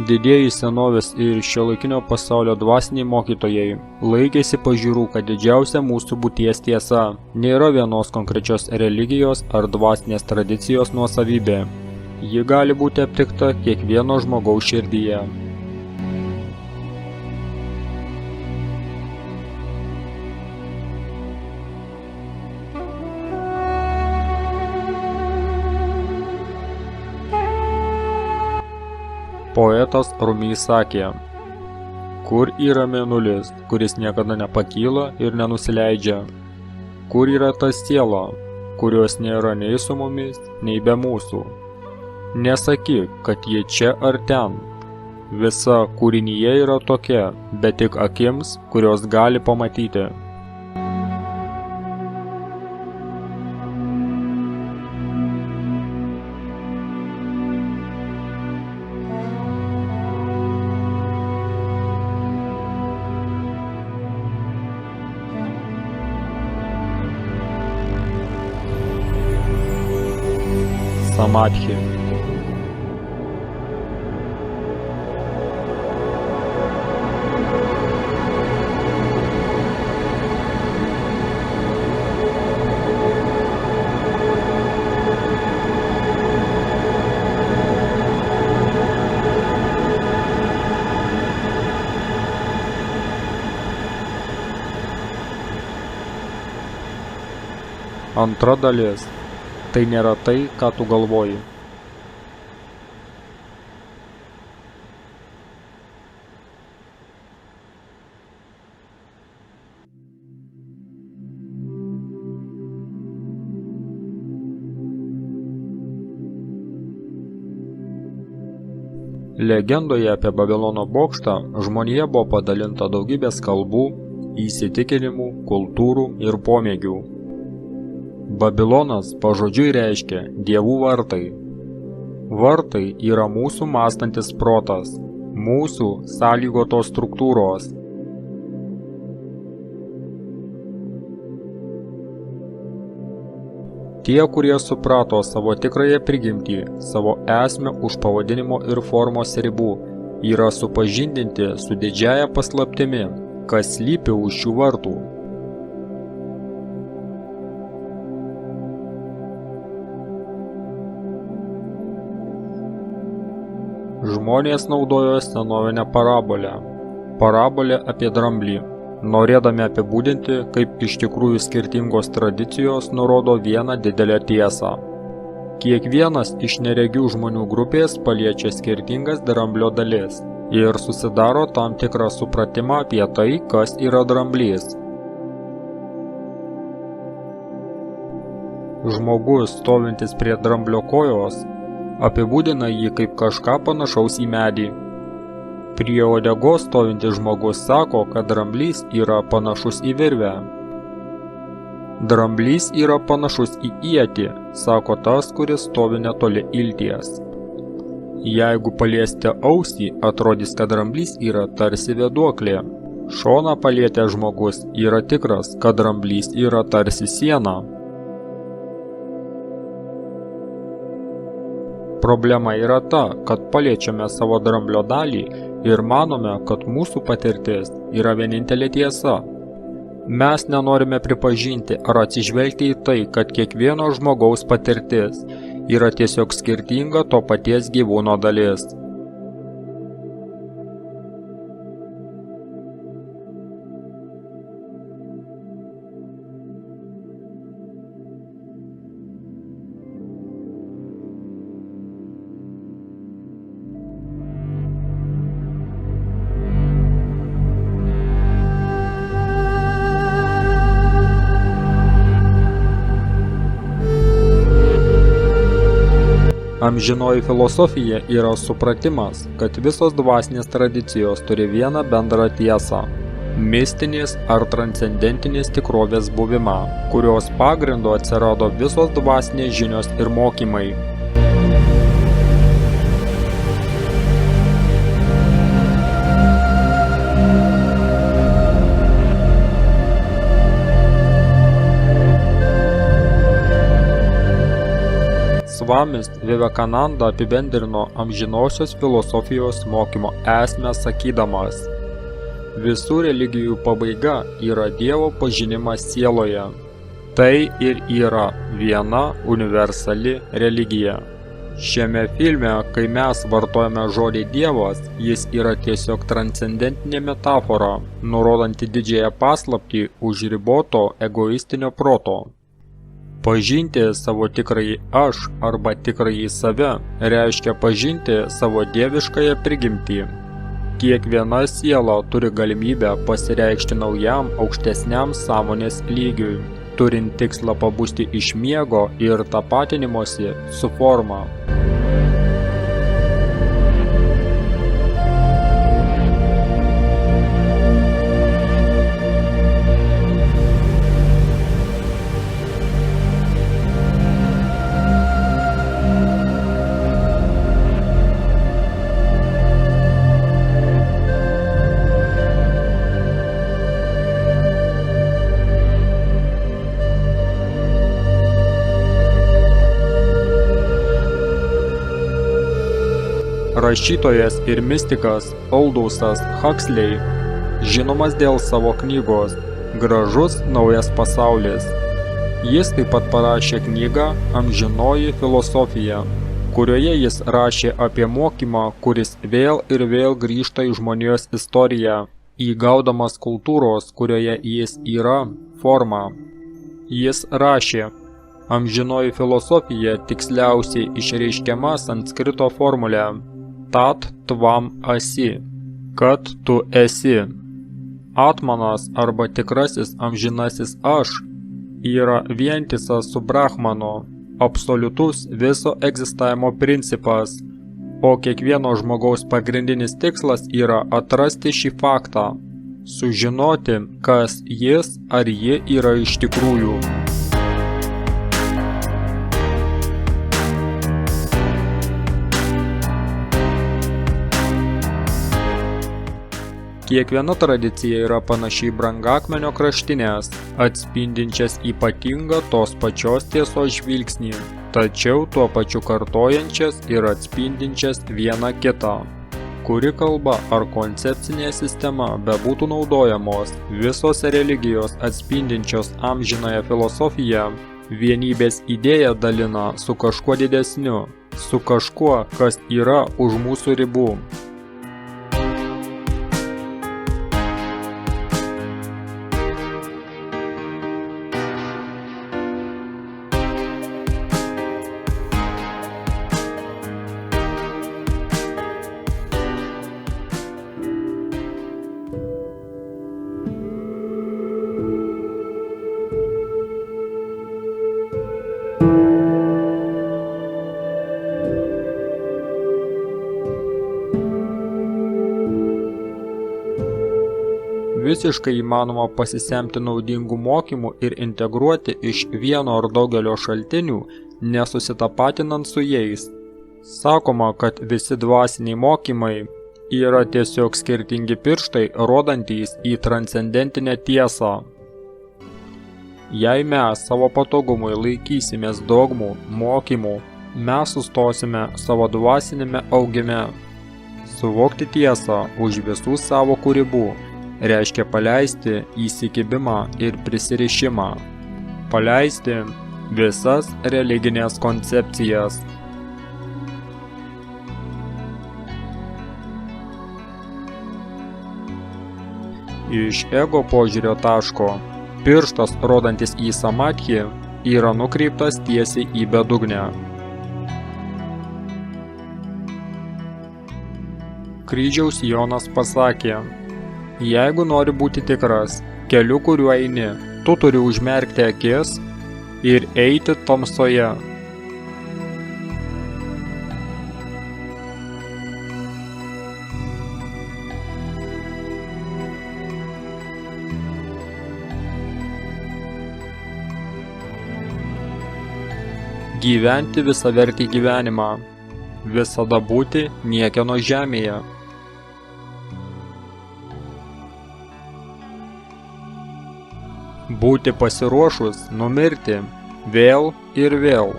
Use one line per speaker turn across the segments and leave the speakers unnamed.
Didieji senovės ir šiuolaikinio pasaulio dvasiniai mokytojai laikėsi pažiūrų, kad didžiausia mūsų būties tiesa nėra vienos konkrečios religijos ar dvasinės tradicijos nuosavybė. Ji gali būti aptikta kiekvieno žmogaus širdyje. Poetas Rumi sakė, kur yra mėnulis, kuris niekada nepakyla ir nenusileidžia, kur yra ta siela, kurios nėra nei su mumis, nei be mūsų. Nesakyk, kad jie čia ar ten. Visa kūrinyje yra tokia, bet tik akims, kurios gali pamatyti. Samadhi. Antra dalis. Tai nėra tai, ką tu galvoji. Legendoje apie Babilono bokštą žmonija buvo padalinta daugybės kalbų, įsitikinimų, kultūrų ir pomėgių. Babilonas pažodžiui reiškia dievų vartai. Vartai yra mūsų mąstantis protas, mūsų sąlygotos struktūros. Tie, kurie suprato savo tikrąją prigimtį, savo esmę už pavadinimo ir formos ribų, yra supažindinti su didžiąja paslaptimi, kas slypi už šių vartų. Žmonės naudojo senovinę parabolę apie dramblį, norėdami apibūdinti, kaip iš tikrųjų skirtingos tradicijos nurodo vieną didelę tiesą. Kiekvienas iš neregių žmonių grupės paliečia skirtingas dramblio dalis ir susidaro tam tikrą supratimą apie tai, kas yra dramblys. Žmogus, stovintis prie dramblio kojos, apibūdina jį kaip kažką panašaus į medį. Prie uodegos stovintis žmogus sako, kad dramblys yra panašus į virvę. Dramblys yra panašus į ietį, sako tas, kuris stovi netoli ilties. Jeigu paliesite ausį, atrodys, kad dramblys yra tarsi vėduoklė. Šoną palietęs žmogus yra tikras, kad dramblys yra tarsi siena. Problema yra ta, kad paliečiame savo dramblio dalį ir manome, kad mūsų patirtis yra vienintelė tiesa. Mes nenorime pripažinti ar atsižvelgti į tai, kad kiekvieno žmogaus patirtis yra tiesiog skirtinga to paties gyvūno dalis. Amžinoji filosofija yra supratimas, kad visos dvasinės tradicijos turi vieną bendrą tiesą – mistinės ar transcendentinės tikrovės buvimą, kurios pagrindu atsirado visos dvasinės žinios ir mokymai. Svamis Vivekananda apibendrino amžinosios filosofijos mokymo esmę sakydamas: visų religijų pabaiga yra Dievo pažinimas sieloje. Tai ir yra viena universali religija. Šiame filme, kai mes vartojame žodį Dievas, jis yra tiesiog transcendentinė metafora, nurodanti didžiąją paslaptį už riboto egoistinio proto. Pažinti savo tikrąjį aš arba tikrąjį save reiškia pažinti savo dieviškąją prigimtį. Kiekviena siela turi galimybę pasireikšti naujam aukštesniam sąmonės lygiui, turint tikslą pabusti iš miego ir tapatinimosi su forma. Rašytojas ir mistikas Aldousas Huxley, žinomas dėl savo knygos Gražus naujas pasaulis. Jis taip pat parašė knygą Amžinoji filosofija, kurioje jis rašė apie mokymą, kuris vėl ir vėl grįžta į žmonijos istoriją, įgaudamas kultūros, kurioje jis yra, formą. Jis rašė: amžinoji filosofija tiksliausiai išreiškiama sanskrito formulė tat tvam asi, kad tu esi. Atmanas arba tikrasis amžinasis aš yra vientisas su Brahmanu, absoliutus viso egzistavimo principas, o kiekvieno žmogaus pagrindinis tikslas yra atrasti šį faktą, sužinoti, kas jis ar ji yra iš tikrųjų. Kiekviena tradicija yra panašiai brangakmenio kraštinės, atspindinčias ypatingą tos pačios tiesos žvilgsnį, tačiau tuo pačiu kartojančias ir atspindinčias vieną kitą. Kuri kalba ar koncepcinė sistema bebūtų naudojamos, visos religijos atspindinčios amžinąją filosofiją vienybės idėją dalina su kažkuo didesniu, su kažkuo, kas yra už mūsų ribų. Visiškai įmanoma pasisemti naudingų mokymų ir integruoti iš vieno ar daugelio šaltinių, nesusitapatinant su jais. Sakoma, kad visi dvasiniai mokymai yra tiesiog skirtingi pirštai, rodantys į transcendentinę tiesą. Jei mes savo patogumui laikysimės dogmų, mokymų, mes sustosime savo dvasinėme augime. Suvokti tiesą už visų savo ribų reiškia paleisti įsikibimą ir prisirišimą, paleisti visas religinės koncepcijas. Iš ego požiūrio taško, pirštas rodantis į samadhį yra nukreiptas tiesiai į bedugnę. Kryžiaus Jonas pasakė: jeigu nori būti tikras, keliu kuriuo eini, tu turi užmerkti akis ir eiti tamsoje. gyventi visavertį gyvenimą, visada būti niekieno žemėje. Būti pasiruošus numirti vėl ir vėl.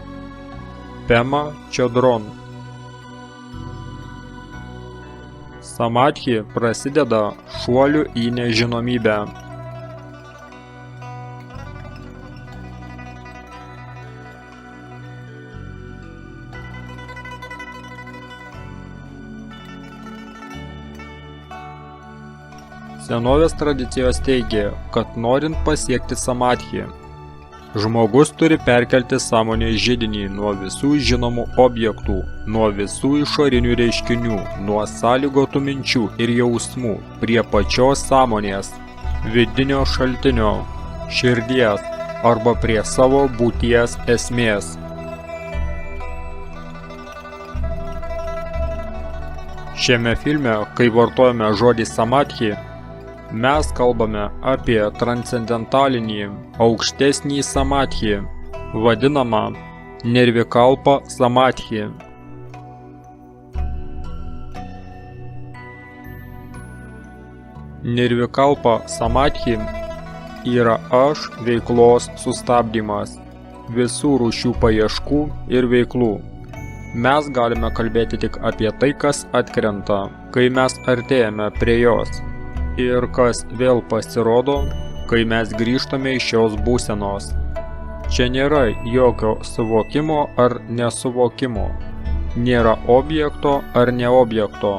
Pema Chodron. Samadhi prasideda šuoliu į nežinomybę. Senovės tradicijos teigia, kad norint pasiekti samadhi, žmogus turi perkelti sąmonės židinį nuo visų žinomų objektų, nuo visų išorinių reiškinių, nuo sąlygotų minčių ir jausmų prie pačios sąmonės, vidinio šaltinio, širdies arba prie savo būties esmės. Šiame filme, kai vartojame žodį samadhi, mes kalbame apie transcendentalinį, aukštesnį samadhi, vadinamą nirvikalpa samadhi. Nirvikalpa samadhi yra aš veiklos sustabdymas, visų rūšių paieškų ir veiklų. Mes galime kalbėti tik apie tai, kas atkrenta, kai mes artėjame prie jos. Ir kas vėl pasirodo, kai mes grįžtame iš šios būsenos. Čia nėra jokio suvokimo ar nesuvokimo. Nėra objekto ar neobjekto.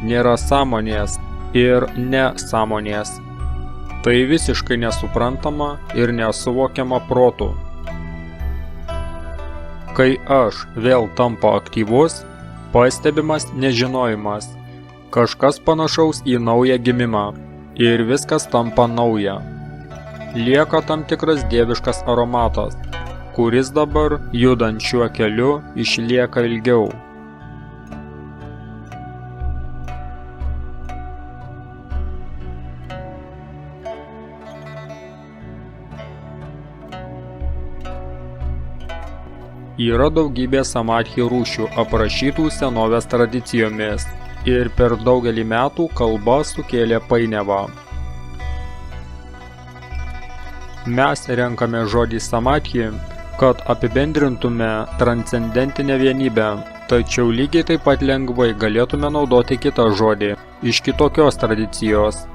Nėra sąmonės ir nesąmonės. Tai visiškai nesuprantama ir nesuvokiama protu. Kai aš vėl tampa aktyvus, pastebimas nežinojimas. Kažkas panašaus į naują gimimą ir viskas tampa nauja. Lieka tam tikras dieviškas aromatas, kuris dabar, judant šiuo keliu, išlieka ilgiau. Yra daugybė samadhi rūšių aprašytų senovės tradicijomis. Ir per daugelį metų kalba sukėlė painiavą. Mes renkame žodį samadhi, kad apibendrintume transcendentinę vienybę, tačiau lygiai taip pat lengvai galėtume naudoti kitą žodį iš kitokios tradicijos.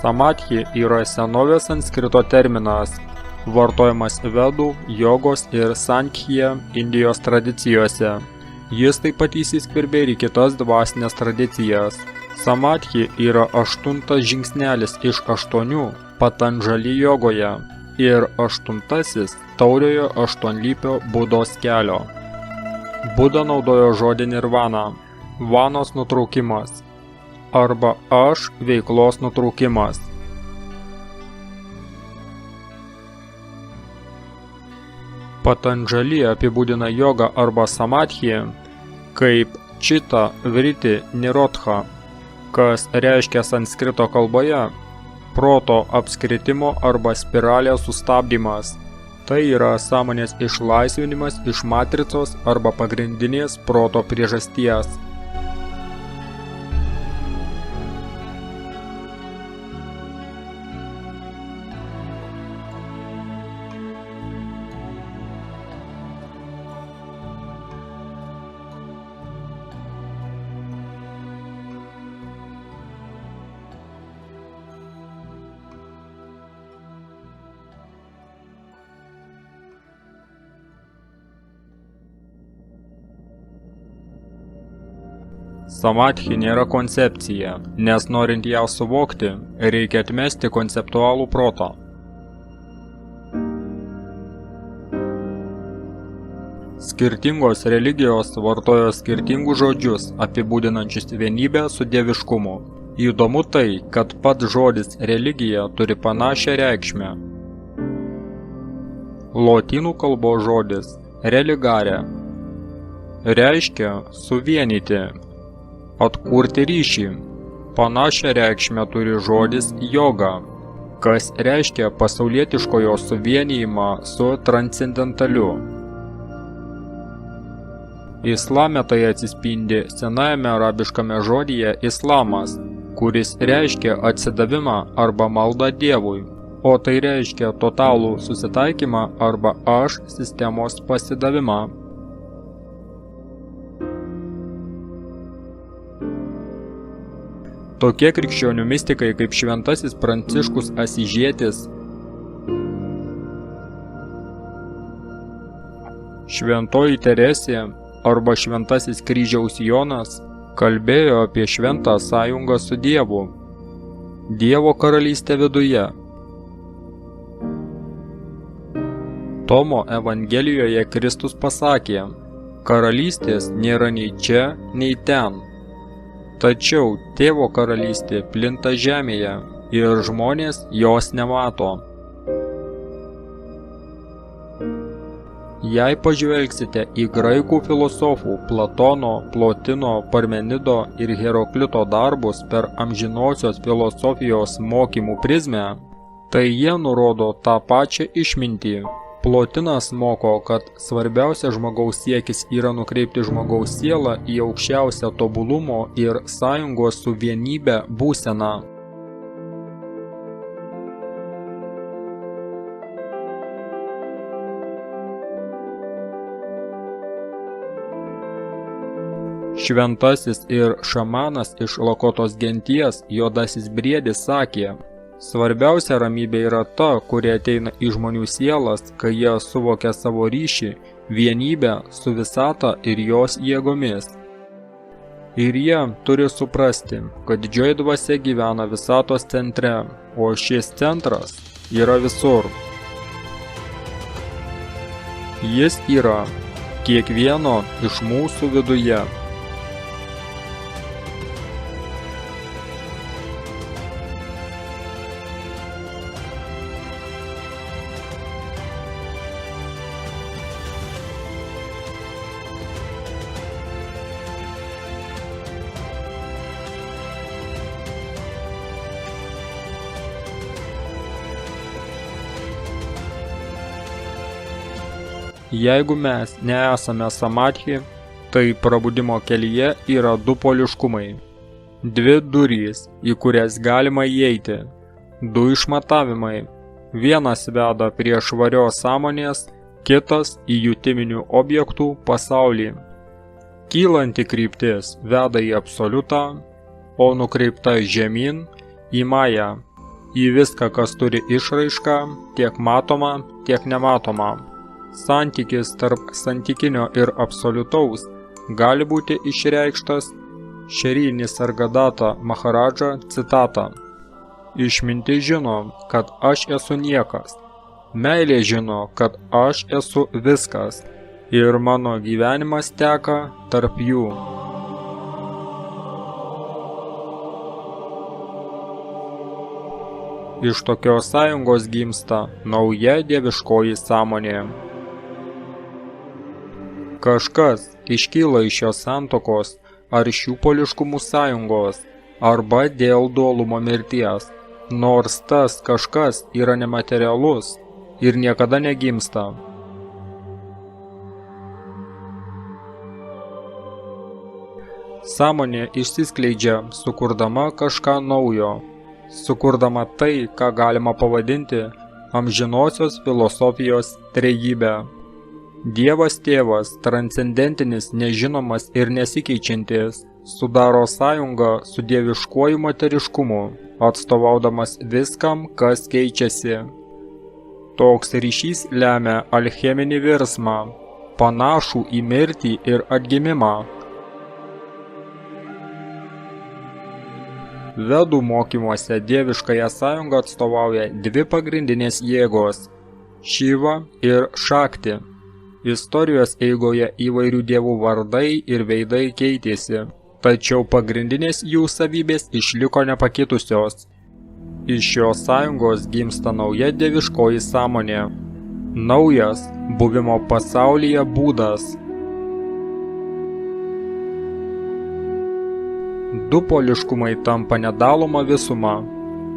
Samadhi yra senovės sanskrito terminas, vartojamas vedų, jogos ir sankhya Indijos tradicijose. Jis taip pat įsiskverbė ir į kitas dvasinės tradicijas. Samadhi yra 8 žingsnelis iš 8 Patanžali jogoje ir 8 tauriojo 8-lypio Budos kelio. Buda naudojo žodį nirvana, vanos nutraukimas, arba aš veiklos nutraukimas. Patanžali apibūdina jogą arba samadhi kaip čita vriti nirodha, kas reiškia sanskrito kalboje proto apskritimo arba spiralės sustabdymas. Tai yra sąmonės išlaisvinimas iš matricos arba pagrindinės proto priežasties. Samadhi nėra koncepcija, nes norint ją suvokti, reikia atmesti konceptualų protą. Skirtingos religijos vartojo skirtingus žodžius apibūdinančius vienybę su dieviškumu. Įdomu tai, kad pats žodis religija turi panašią reikšmę. Lotynų kalbos žodis religare reiškia suvienyti, atkurti ryšį. Panašią reikšmę turi žodis joga, kas reiškia pasaulietiškojo suvienijimą su transcendentaliu. Islame tai atsispindi senajame arabiškame žodyje islamas, kuris reiškia atsidavimą arba maldą Dievui, o tai reiškia totalų susitaikymą arba aš sistemos pasidavimą. Tokie krikščionių mistikai kaip Šventasis Pranciškus Asyžietis, Šventoji Teresė arba Šventasis Kryžiaus Jonas kalbėjo apie šventą sąjungą su Dievu, Dievo karalystė viduje. Tomo Evangelijoje Kristus pasakė, karalystės nėra nei čia, nei ten. Tačiau Tėvo karalystė plinta žemėje ir žmonės jos nemato. Jei pažvelgsite į graikų filosofų Platono, Plotino, Parmenido ir Heroklito darbus per amžinosios filosofijos mokymų prizmę, tai jie nurodo tą pačią išmintį. Plotinas moko, kad svarbiausia žmogaus siekis yra nukreipti žmogaus sielą į aukščiausią tobulumo ir sąjungos su vienybe būseną. Šventasis ir šamanas iš Lakotos genties Juodasis briedis sakė, svarbiausia ramybė yra ta, kuri ateina į žmonių sielas, kai jie suvokia savo ryšį, vienybę su visata ir jos jėgomis. Ir jie turi suprasti, kad didžioji dvasia gyvena visatos centre, o šis centras yra visur. Jis yra kiekvieno iš mūsų viduje. Jeigu mes nesame samadhi, tai prabudimo kelyje yra du poliškumai. Dvi durys, į kurias galima įeiti. Du išmatavimai. Vienas veda prie švarios sąmonės, kitas į jutiminių objektų pasaulį. Kylanti kryptis veda į absoliutą, o nukreipta žemyn į mają, į viską, kas turi išraišką, tiek matomą, tiek nematomą. Santykis tarp santykinio ir absoliutaus gali būti išreikštas Šri Nisargadatta Maharadža citata. Išmintis žino, kad aš esu niekas. Meilė žino, kad aš esu viskas. Ir mano gyvenimas teka tarp jų. Iš tokios sąjungos gimsta nauja dieviškoji sąmonė. Kažkas iškyla iš šios santokos ar šių poliškumų sąjungos, arba dėl dualumo mirties, nors tas kažkas yra nematerialus ir niekada negimsta. Sąmonė išsiskleidžia, sukurdama kažką naujo, sukurdama tai, ką galima pavadinti amžinosios filosofijos trejybę. Dievas Tėvas, transcendentinis, nežinomas ir nesikeičiantis, sudaro sąjungą su dieviškuoju materiškumu, atstovaudamas viskam, kas keičiasi. Toks ryšys lemia alcheminį virsmą, panašų į mirtį ir atgimimą. Vedų mokymuose dieviškąją sąjungą atstovauja dvi pagrindinės jėgos – Šiva ir Šakti. Istorijos eigoje įvairių dievų vardai ir veidai keitėsi, tačiau pagrindinės jų savybės išliko nepakitusios. Iš šios sąjungos gimsta nauja dieviškoji sąmonė, naujas buvimo pasaulyje būdas. Du poliškumai tampa nedaloma visuma,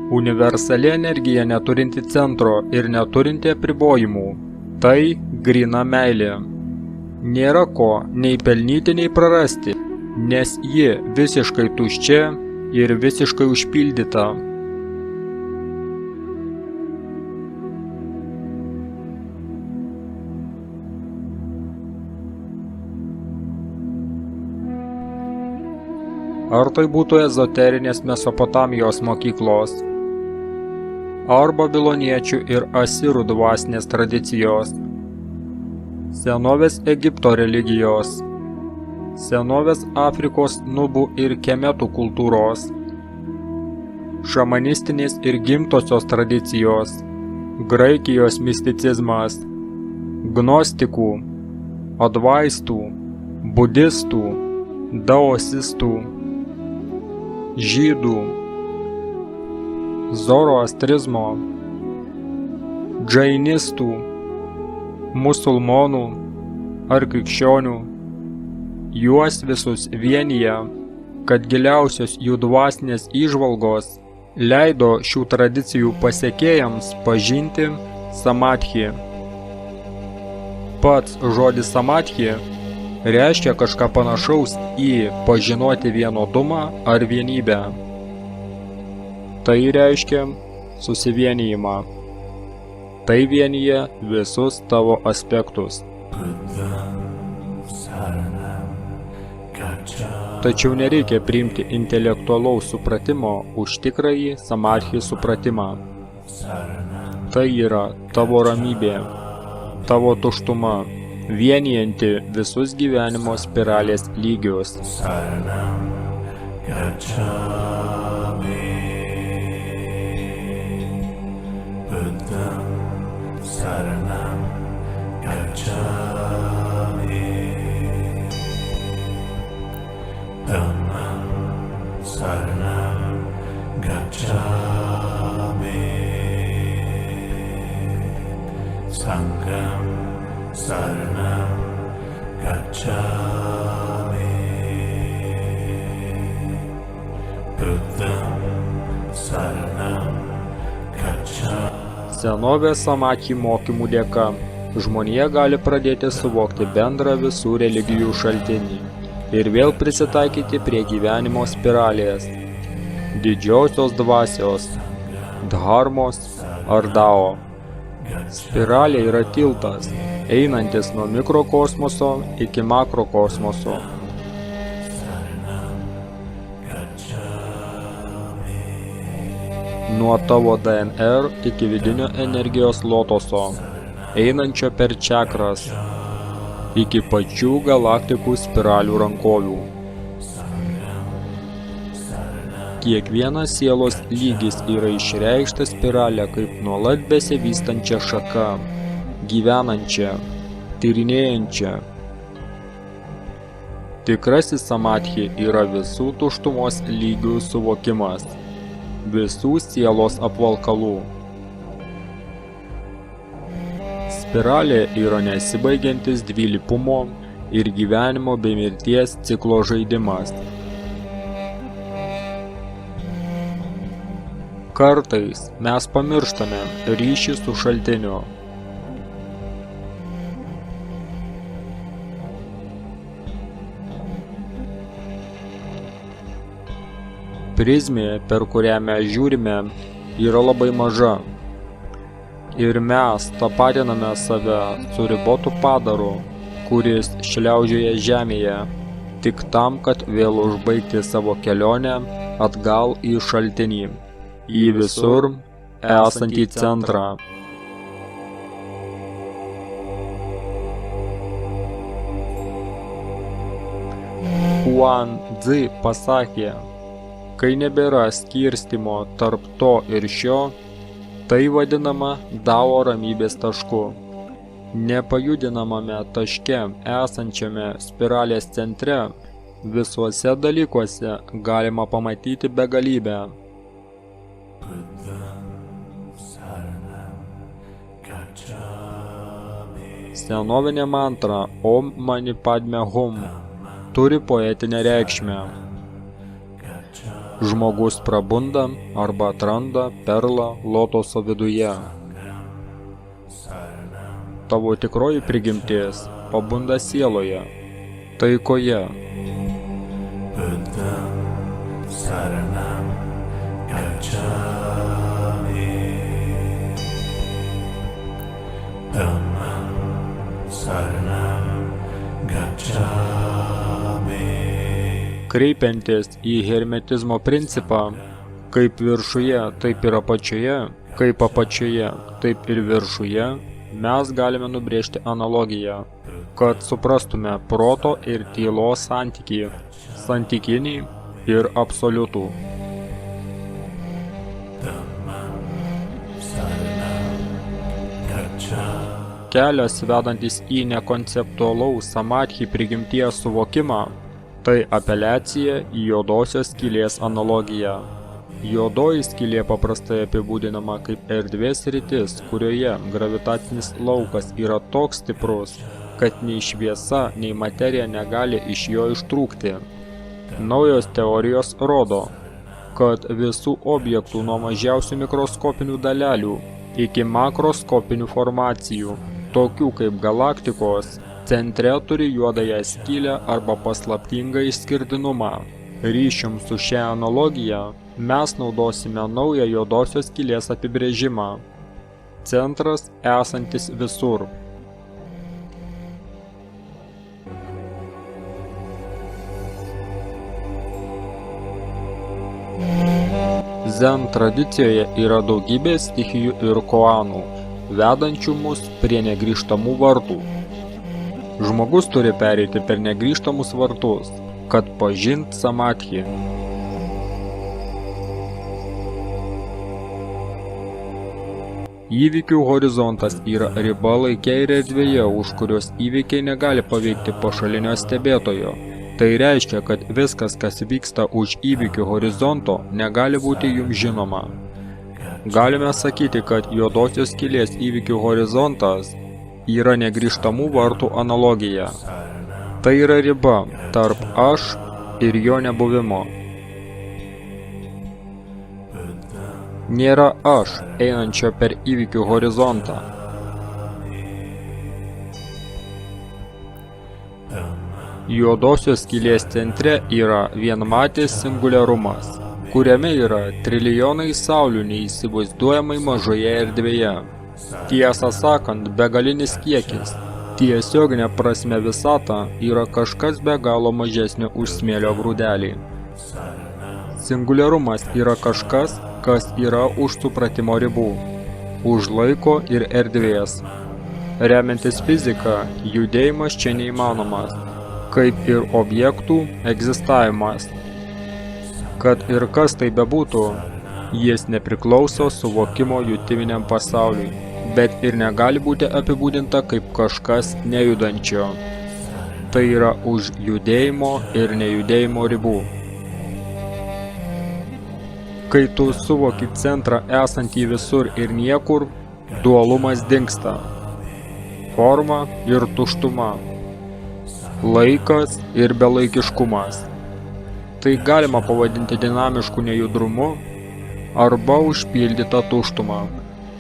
universali energija neturinti centro ir neturinti apribojimų. Tai gryna meilė. Nėra ko nei pelnyti, nei prarasti, nes ji visiškai tuščia ir visiškai užpildyta. Ar tai būtų ezoterinės Mesopotamijos mokyklos, ar babiloniečių ir asirų dvasinės tradicijos, senovės Egipto religijos, senovės Afrikos nubų ir kemetų kultūros, šamanistinės ir gimtosios tradicijos, Graikijos misticizmas, gnostikų, advaistų, budistų, daosistų, žydų, zoroastrizmo, džainistų, musulmonų ar krikščionių, juos visus vienija, kad giliausios jų dvasinės įžvalgos leido šių tradicijų pasekėjams pažinti samadhi. Pats žodis samadhi reiškia kažką panašaus į pažinoti vienodumą ar vienybę. Tai reiškia susivienijimą. Tai vienyje visus tavo aspektus. Tačiau nereikia priimti intelektualaus supratimo už tikrąjį samadhi supratimą. Tai yra tavo ramybė, tavo tuštuma, vienijanti visus gyvenimo spiralės lygius.
Saranam gacchami, Buddham saranam gacchami.
Senovės samadhi mokymų dėka žmonija gali pradėti suvokti bendrą visų religijų šaltinį ir vėl prisitaikyti prie gyvenimo spiralės, didžiosios dvasios, dharmos ar dao. Spiralė yra tiltas, einantis nuo mikrokosmoso iki makrokosmoso. Nuo tavo DNR iki vidinio energijos lotoso, einančio per čakras, iki pačių galaktikų spiralių rankovių. Kiekvienas sielos lygis yra išreikštas spiralę kaip nuolat besivystančią šaką, gyvenančią, tyrinėjančią. Tikrasis samadhi yra visų tuštumos lygių suvokimas, visų sielos apvalkalų. Spiralė yra nesibaigiantis dvilypumo ir gyvenimo bei mirties ciklo žaidimas. Kartais mes pamirštame ryšį su šaltiniu. Prizmė, per kurią mes žiūrime, yra labai maža. Ir mes tapatiname save su ribotu padaru, kuris šliaužioja žemėje, tik tam, kad vėl užbaigti savo kelionę atgal į šaltinį, į visur esantį centrą. Huan Dzi pasakė, kai nebėra skirstymo tarp to ir šio, tai vadinama Dao ramybės tašku. Nepajudinamame taške esančiame spiralės centre visuose dalykuose galima pamatyti begalybę. Senovinė mantra Om Mani Padme Hum turi poetinę reikšmę. Žmogus prabunda arba atranda perlą lotoso viduje. Tavo tikroji prigimtis pabunda sieloje, taikoje.
Buddham Saranam Gacchami. Dhammam Saranam Gacchami.
Kreipiantis į hermetizmo principą, kaip viršuje, taip ir apačioje, kaip apačioje, taip ir viršuje, mes galime nubrėžti analogiją, kad suprastume proto ir tylos santykį, santykinį ir absoliutų. Kelias vedantis į nekonceptualaus samadhi prigimties suvokimą, tai apeliacija į juodosios skylės analogiją. Juodoji skylė paprastai apibūdinama kaip erdvės sritis, kurioje gravitacinis laukas yra toks stiprus, kad nei šviesa, nei materija negali iš jo ištrūkti. Naujos teorijos rodo, kad visų objektų nuo mažiausių mikroskopinių dalelių iki makroskopinių formacijų, tokių kaip galaktikos, centre turi juodąją skylę arba paslaptingą išskirtinumą. Ryšium su šia analogija mes naudosime naują juodosios skylės apibrėžimą. Centras esantis visur. Zen tradicijoje yra daugybė stichijų ir koanų, vedančių mus prie negrįžtamų vartų. Žmogus turi pereiti per negrįžtamus vartus, kad pažint samadhi. Įvykių horizontas yra riba laike ir erdvėje, už kurios įvykiai negali paveikti pašalinio stebėtojo. Tai reiškia, kad viskas, kas vyksta už įvykių horizonto, negali būti jums žinoma. Galime sakyti, kad juodosios skylės įvykių horizontas yra negrįžtamų vartų analogija. Tai yra riba tarp aš ir jo nebuvimo. Nėra aš einančio per įvykių horizontą. Juodosios skylės centre yra vienmatis singuliarumas, kuriame yra trilijonai saulių neįsivaizduojamai mažoje erdvėje. Tiesą sakant, begalinis kiekis. Tiesioginė prasme visata yra kažkas be galo mažesnio už smėlio grūdelį. Singuliarumas yra kažkas, kas yra už supratimo ribų, už laiko ir erdvės. Remiantis fizika, judėjimas čia neįmanomas, kaip ir objektų egzistavimas. Kad ir kas tai bebūtų, jis nepriklauso suvokimo jutiminiam pasauliui, bet ir negali būti apibūdinta kaip kažkas nejudančio. Tai yra už judėjimo ir nejudėjimo ribų. Kai tu suvoki centrą esantį visur ir niekur, dualumas dingsta. Forma ir tuštuma. Laikas ir belaikiškumas. Tai galima pavadinti dinamišku nejudrumu arba užpildytą tuštumą,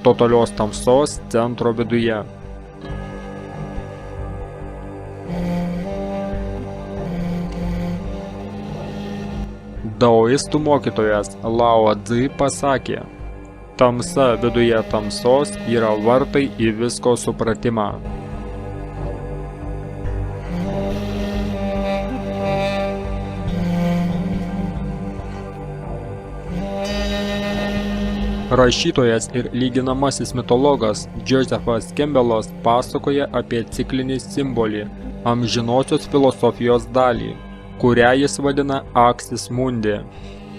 totalios tamsos centro viduje. Daoistų mokytojas Lao Tzu pasakė, tamsa viduje tamsos yra vartai į visko supratimą. Rašytojas ir lyginamasis mitologas Josephas Campbellas pasakoja apie ciklinį simbolį, amžinosios filosofijos dalį, kurią jis vadina Axis Mundi,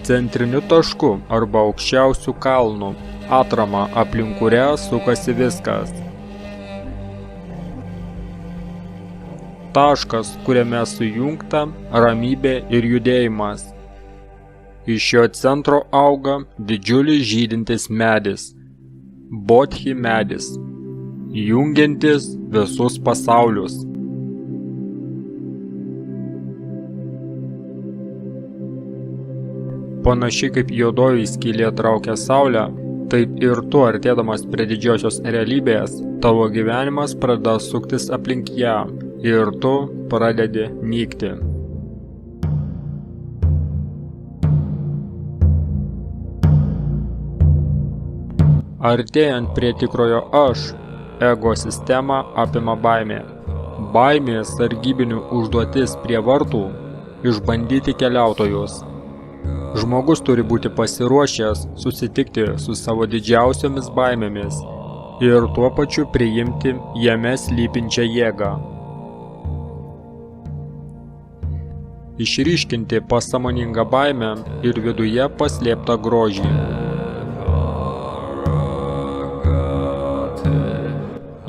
centriniu tašku arba aukščiausiu kalnu, atrama, aplink kurią sukasi viskas. Taškas, kuriame sujungta ramybė ir judėjimas. Iš šio centro auga didžiulis žydintis medis, Bodhi medis, jungiantis visus pasaulius. Panašiai kaip juodoji skylė traukia saulę, taip ir tu artėdamas prie didžiosios realybės, tavo gyvenimas pradeda suktis aplink ją, ir tu pradedi nykti. Artėjant prie tikrojo aš, ego sistemą apima baimė. Baimė sargybinių užduotis prie vartų – išbandyti keliautojus. Žmogus turi būti pasiruošęs susitikti su savo didžiausiomis baimėmis ir tuo pačiu priimti jame slypinčią jėgą. Išryškinti pasąmoningą baimę ir viduje paslėptą grožį.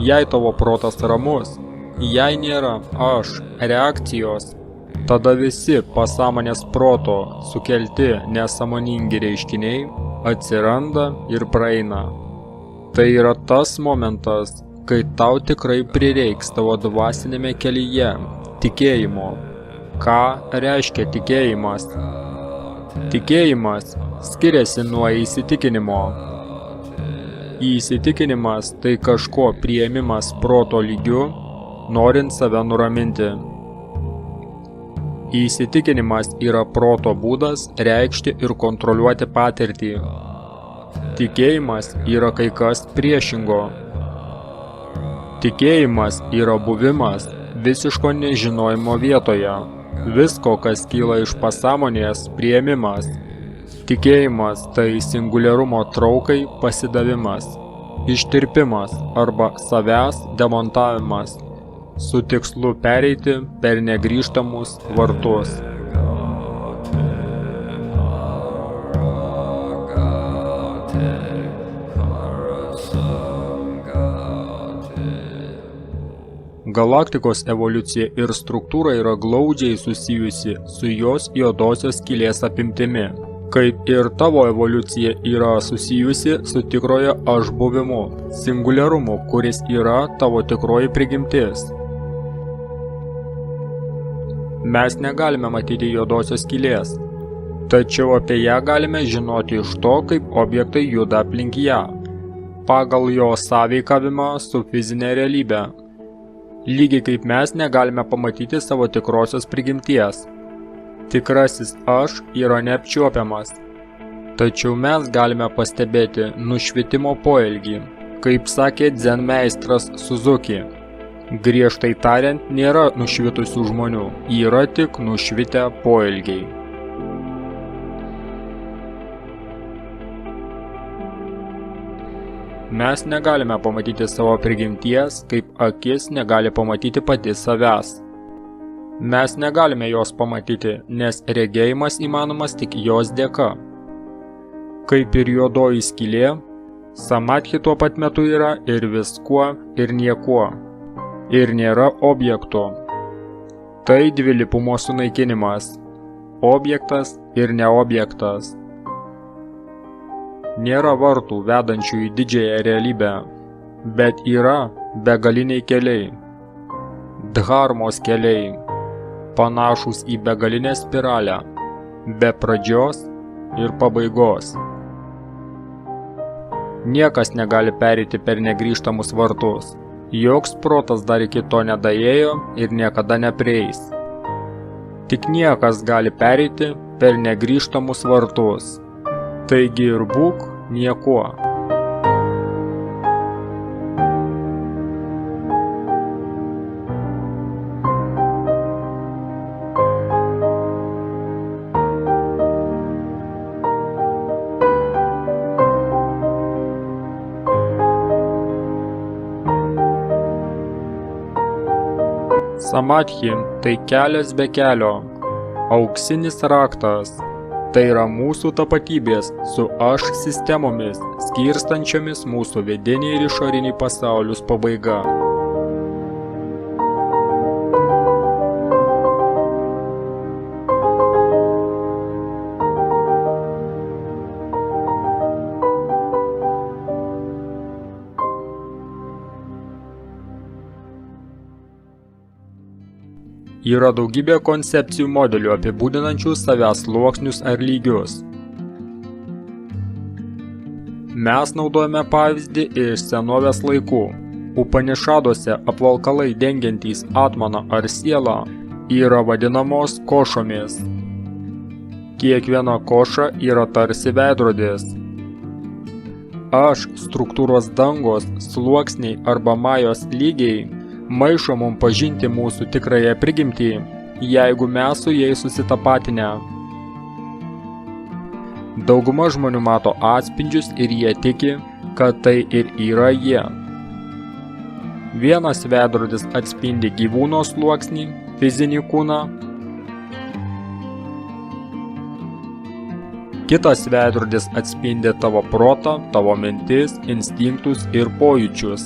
Jei tavo protas ramus, jei nėra aš reakcijos, tada visi pasąmonės proto sukelti nesąmoningi reiškiniai atsiranda ir praeina. Tai yra tas momentas, kai tau tikrai prireiks tavo dvasinėme kelyje tikėjimo. Ką reiškia tikėjimas? Tikėjimas skiriasi nuo įsitikinimo. Įsitikinimas tai kažko priėmimas proto lygiu, norint save nuraminti. Įsitikinimas yra proto būdas reikšti ir kontroliuoti patirtį. Tikėjimas yra kai kas priešingo. Tikėjimas yra buvimas visiško nežinojimo vietoje. Visko, kas kyla iš pasąmonės, priėmimas. Tikėjimas tai singuliarumo traukai pasidavimas, ištirpimas arba savęs demontavimas, su tikslu pereiti per negrįžtamus vartus. Galaktikos evoliucija ir struktūra yra glaudžiai susijusi su jos juodosios skylės apimtimi. Kaip ir tavo evoliucija yra susijusi su tikrojo aš buvimu, singuliarumu, kuris yra tavo tikroji prigimtis. Mes negalime matyti juodosios skylės, tačiau apie ją galime žinoti iš to, kaip objektai juda aplink ją, pagal jo sąveikavimą su fizinė realybė. Lygiai kaip mes negalime pamatyti savo tikrosios prigimties. Tikrasis aš yra neapčiuopiamas, tačiau mes galime pastebėti nušvitimo poelgį, kaip sakė dzen meistras Suzuki. Griežtai tariant, nėra nušvitusių žmonių, yra tik nušvitę poelgiai. Mes negalime pamatyti savo prigimties, kaip akis negali pamatyti pati savęs. Mes negalime jos pamatyti, nes regėjimas įmanomas tik jos dėka. Kaip ir juodoji skylė, samadhi tuo pat metu yra ir viskuo, ir niekuo. Ir nėra objekto. Tai dvilypumo sunaikinimas. Objektas ir neobjektas. Nėra vartų vedančių į didžiąją realybę, bet yra begaliniai keliai. Dharmos keliai. Panašus į begalinę spiralę, be pradžios ir pabaigos. Niekas negali pereiti per negrįžtamus vartus. Joks protas dar iki to nedaėjo ir niekada neprieis. Tik niekas gali pereiti per negrįžtamus vartus. Taigi ir būk niekuo. Samadhi tai kelias be kelio, auksinis raktas. Tai yra mūsų tapatybės su aš sistemomis, skirstančiomis mūsų vidinį ir išorinį pasaulius pabaiga. Yra daugybė koncepcijų modelių apibūdinančių savęs sluoksnius ar lygius. Mes naudojame pavyzdį iš senovės laikų. Upanišaduose apvalkalai dengiantys atmaną ar sielą yra vadinamos košomis. Kiekviena koša yra tarsi veidrodis. Aš struktūros dangos, sluoksniai arba majos lygiai maišo mums pažinti mūsų tikrąją prigimtį, jeigu mes su jais susitapatinę. Dauguma žmonių mato atspindžius ir jie tiki, kad tai ir yra jie. Vienas veidrodis atspindi gyvūno sluoksnį, fizinį kūną. Kitas veidrodis atspindi tavo protą, tavo mintis, instinktus ir pojūčius.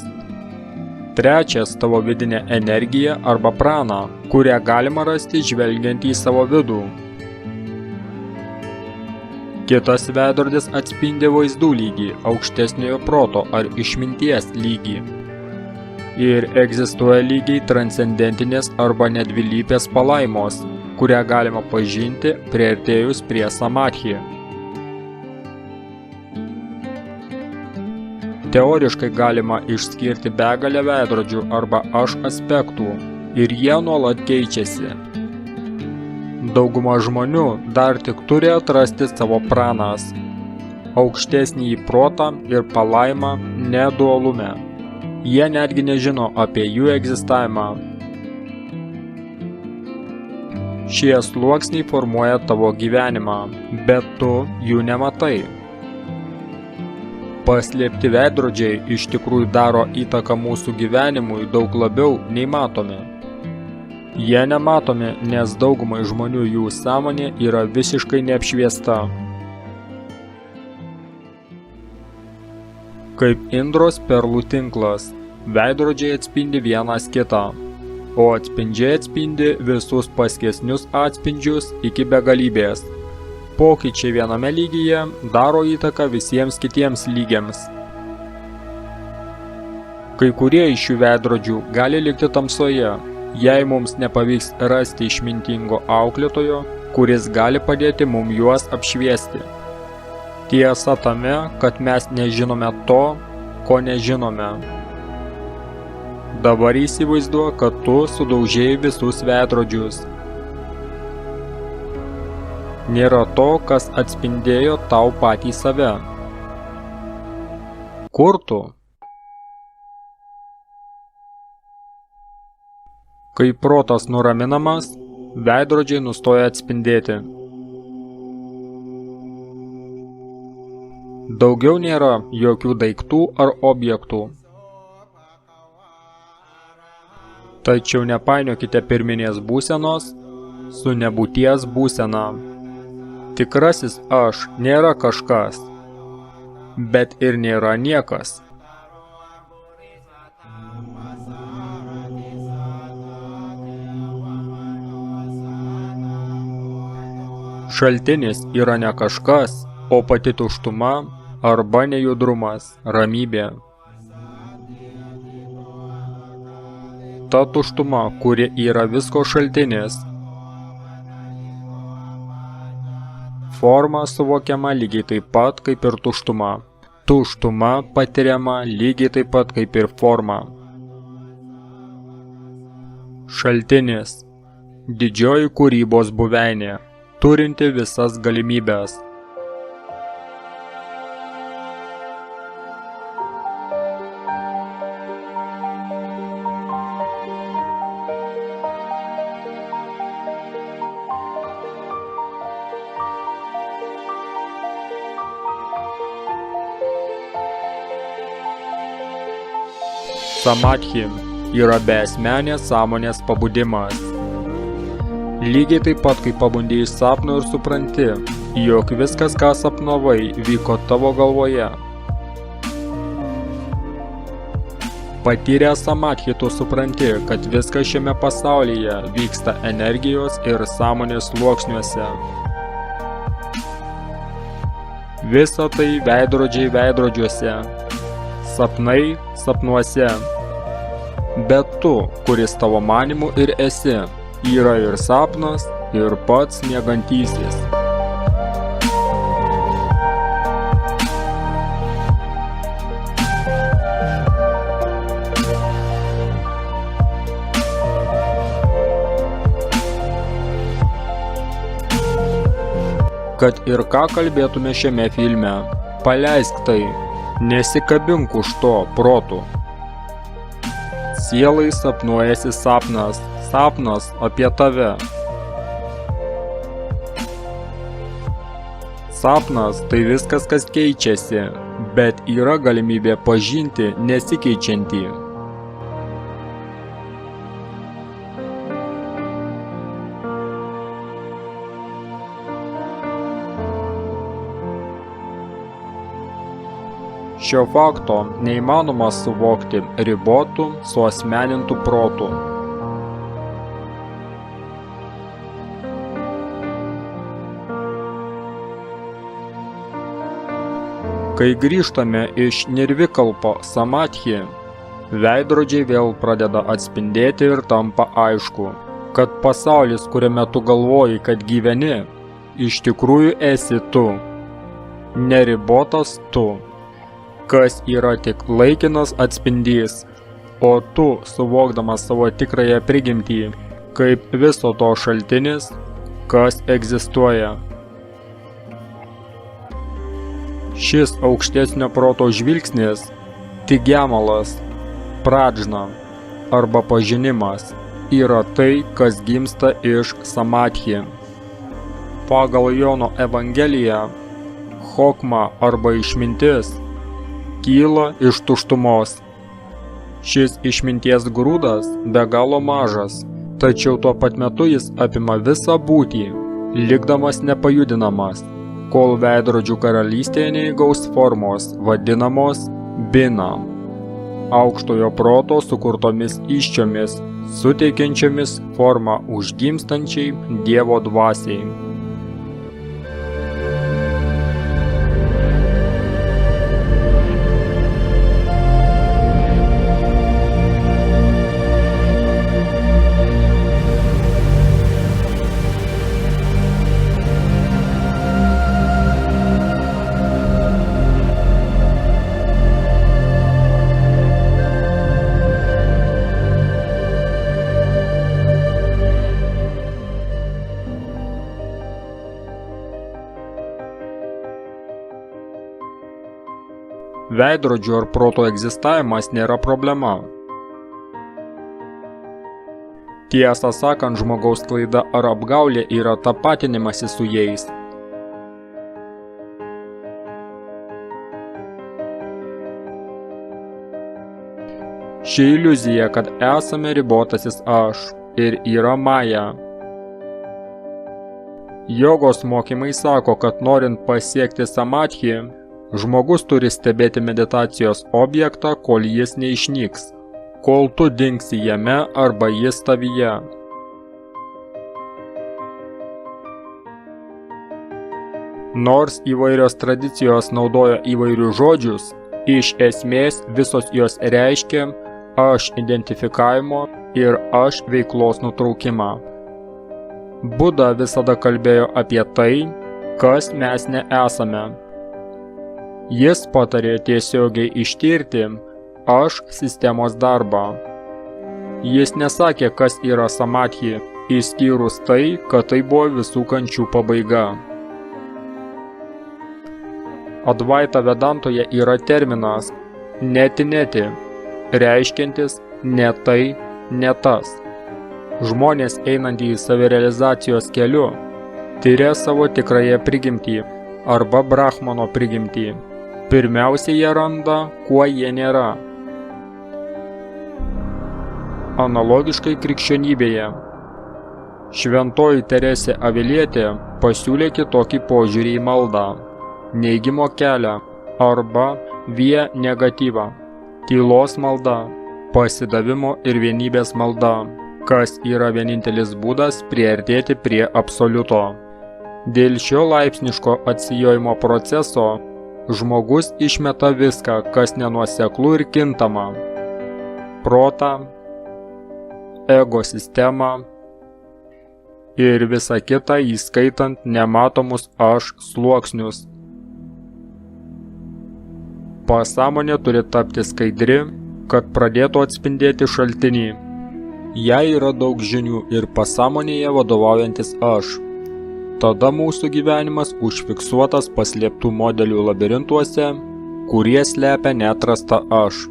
Trečias tavo vidinę energiją arba praną, kurią galima rasti žvelgiant į savo vidų. Kitas veidrodis atspindi vaizdų lygį, aukštesniojo proto ar išminties lygį. Ir egzistuoja lygiai transcendentinės arba nedvilypės palaimos, kurią galima pažinti priartėjus prie samadhi. Teoriškai galima išskirti begalę veidrodžių arba aš aspektų ir jie nuolat keičiasi. Dauguma žmonių dar tik turi atrasti savo pranas, aukštesnį protą ir palaimą nedualume. Jie netgi nežino apie jų egzistavimą. Šie sluoksniai formuoja tavo gyvenimą, bet tu jų nematai. Paslėpti veidrodžiai iš tikrųjų daro įtaką mūsų gyvenimui daug labiau nei matomi. Jie nematomi, nes daugumai žmonių jų sąmonė yra visiškai neapšviesta. Kaip Indros perlų tinklas, veidrodžiai atspindi vienas kitą, o atspindžiai atspindi visus paskesnius atspindžius iki begalybės. Pokyčiai viename lygyje daro įtaką visiems kitiems lygiams. Kai kurie iš šių veidrodžių gali likti tamsoje, jei mums nepavyks rasti išmintingo auklėtojo, kuris gali padėti mums juos apšviesti. Tiesa tame, kad mes nežinome to, ko nežinome. Dabar įsivaizduok, kad tu sudaužėjai visus veidrodžius. Nėra to, kas atspindėjo tau patį save. Kur tu? Kai protas nuraminamas, veidrodžiai nustoja atspindėti. Daugiau nėra jokių daiktų ar objektų. Tačiau nepainiokite pirminės būsenos su nebūties būsena. Tikrasis aš nėra kažkas, bet ir nėra niekas. Šaltinis yra ne kažkas, o pati tuštuma arba nejudrumas, ramybė. Ta tuštuma, kuri yra visko šaltinis. Forma suvokiama lygiai taip pat kaip ir tuštuma. Tuštuma patiriama lygiai taip pat kaip ir forma. Šaltinis – didžioji kūrybos buveinė, turinti visas galimybės. Samadhi yra beasmenės sąmonės pabudimas. Lygiai taip pat, kai pabundi iš sapno ir supranti, jog viskas, ką sapnavai, vyko tavo galvoje. Patyrę samadhi, tu supranti, kad viskas šiame pasaulyje vyksta energijos ir sąmonės sluoksniuose. Visa tai veidrodžiai veidrodžiuose. Sapnai sapnuose. Bet tu, kuris tavo manymu ir esi, yra ir sapnas, ir pats miegantysis. Kad ir ką kalbėtume šiame filme, paleisk tai, nesikabink už to protų. Sielai sapnuojasi sapnas, sapnas apie tave. Sapnas tai viskas, kas keičiasi, bet yra galimybė pažinti nesikeičiantį. Šio fakto neįmanoma suvokti ribotų, suasmenintų protų. Kai grįžtame iš nirvikalpo samadhi, veidrodžiai vėl pradeda atspindėti ir tampa aišku, kad pasaulis, kuriame tu galvoji, kad gyveni, iš tikrųjų esi tu, neribotas tu, kas yra tik laikinas atspindys, o tu, suvokdamas savo tikrąją prigimtį, kaip viso to šaltinis, kas egzistuoja. Šis aukštesnio proto žvilgsnis, tik gemalas, pradžna arba pažinimas, yra tai, kas gimsta iš samadhi. Pagal Jono Evangeliją, chokma arba išmintis kyla iš tuštumos. Šis išminties grūdas be galo mažas, tačiau tuo pat metu jis apima visą būtį, likdamas nepajudinamas, kol veidrodžių karalystėje neįgaus formos, vadinamos bina, aukštojo proto sukurtomis įsčiomis, suteikiančiomis formą užgimstančiai Dievo dvasiai. Veidrodžių ar proto egzistavimas nėra problema. Tiesą sakant, žmogaus klaida ar apgaulė yra tapatinimasis su jais. Ši iliuzija, kad esame ribotasis aš ir yra maja. Jogos mokymai sako, kad norint pasiekti samadhi, žmogus turi stebėti meditacijos objektą, kol jis neišnyks, kol tu dingsi jame arba jis tavyje. Nors įvairios tradicijos naudoja įvairius žodžius, iš esmės visos jos reiškia aš identifikavimo ir aš veiklos nutraukimą. Buda visada kalbėjo apie tai, kas mes nesame. Jis patarė tiesiogiai ištirti aš sistemos darbą. Jis nesakė, kas yra samadhi, išskyrus tai, kad tai buvo visų kančių pabaiga. Advaita Vedantoje yra terminas neti, reiškiantis ne tai, ne tas. Žmonės einantys savirealizacijos keliu tiria savo tikrąją prigimtį arba brahmano prigimtį. Pirmiausia, jie randa, kuo jie nėra. Analogiškai krikščionybėje. Šventoji Teresė Avilietė pasiūlė kitokį požiūrį į maldą, neigimo kelią arba vie negatyvą, tylos malda, pasidavimo ir vienybės malda, kas yra vienintelis būdas priartėti prie absoliuto. Dėl šio laipsniško atsijojimo proceso žmogus išmeta viską, kas nenuoseklų ir kintama. Protą, ego sistemą ir visą kitą, įskaitant nematomus aš sluoksnius. Pasąmonė turi tapti skaidri, kad pradėtų atspindėti šaltinį. Jai yra daug žinių ir pasąmonėje vadovaujantis aš. tada mūsų gyvenimas užfiksuotas paslėptų modelių labirintuose, kurie slepia neatrastą aš.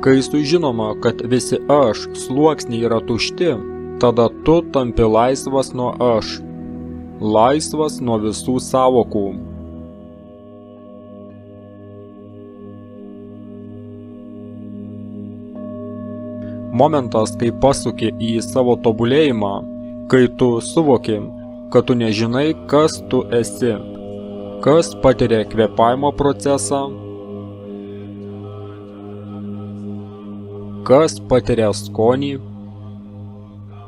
Kai sužinoma, kad visi aš sluoksniai yra tušti, tada tu tampi laisvas nuo aš, laisvas nuo visų sąvokų. Momentas, kai pasuki į savo tobulėjimą, kai tu suvoki, kad tu nežinai, kas tu esi, kas patiria kvėpavimo procesą, kas patiria skonį,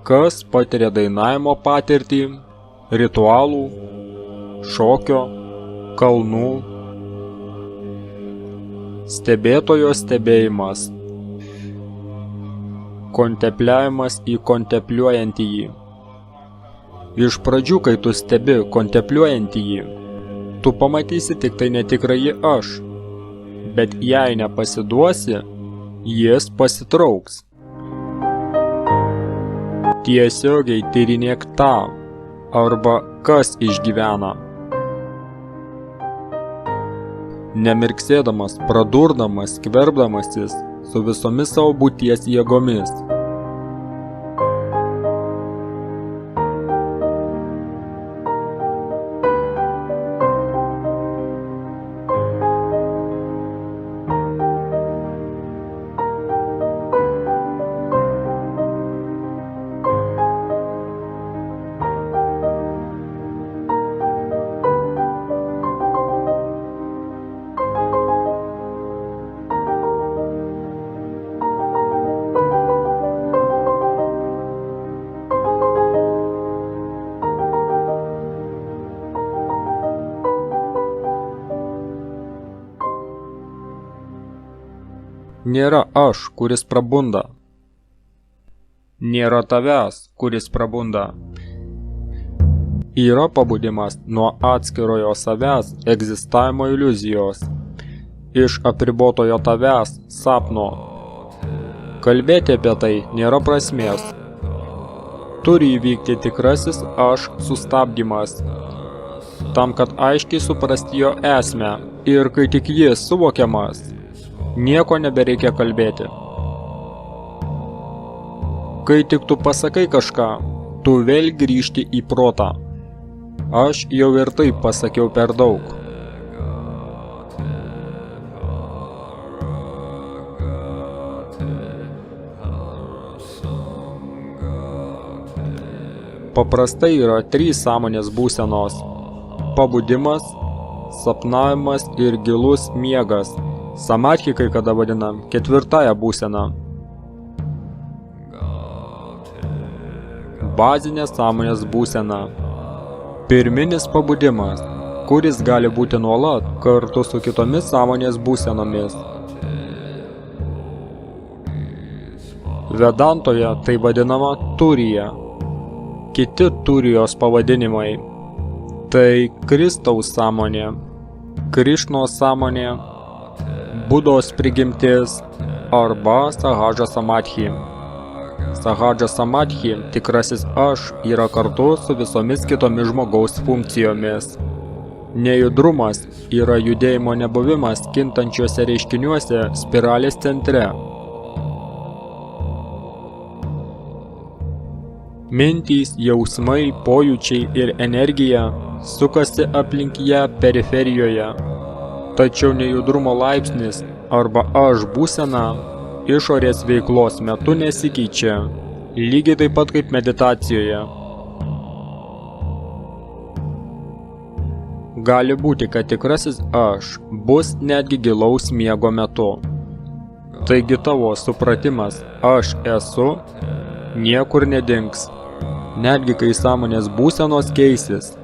kas patiria dainavimo patirtį, ritualų, šokio, kalnų, stebėtojo stebėjimas, kontempliavimas į kontempliuojantįjį. Iš pradžių, kai tu stebi kontempliuojantįjį, tu pamatysi tik tai netikrąjį aš, bet jei nepasiduosi, jis pasitrauks. Tiesiogiai tyrinėk tą, arba kas išgyvena. Nemirksėdamas, pradurdamas, skverbdamasis su visomis savo būties jėgomis. Nėra aš, kuris prabunda. Nėra tavęs, kuris prabunda. Yra pabudimas nuo atskirojo savęs egzistavimo iliuzijos, iš apribotojo tavęs sapno. Kalbėti apie tai nėra prasmės. Turi įvykti tikrasis aš sustabdymas, tam, kad aiškiai suprasti jo esmę, ir kai tik jis suvokiamas, nieko nebereikia kalbėti. Kai tik tu pasakai kažką, tu vėl grįžti į protą. Aš jau ir taip pasakiau per daug. Paprastai yra 3 sąmonės būsenos: pabudimas, sapnavimas ir gilus miegas. Samadhi kai kada vadinam 4 būseną. Bazinė sąmonės būsena. Pirminis pabudimas, kuris gali būti nuolat kartu su kitomis sąmonės būsenomis. Vedantoje tai vadinama turija. Kiti turijos pavadinimai – tai Kristaus sąmonė, Krišnos sąmonė, Budos prigimtis arba Sahadža Samadhi. Sahadža Samadhi, tikrasis aš, yra kartu su visomis kitomis žmogaus funkcijomis. Nejudrumas yra judėjimo nebuvimas kintančiuose reiškiniuose spiralės centre. Mintys, jausmai, pojūčiai ir energija sukasi aplink ją periferijoje. Tačiau nejudrumo laipsnis arba aš būsena išorės veiklos metu nesikeičia, lygiai taip pat kaip meditacijoje. Gali būti, kad tikrasis aš bus netgi gilaus miego metu. Taigi tavo supratimas aš esu niekur nedings, netgi kai sąmonės būsenos keisis.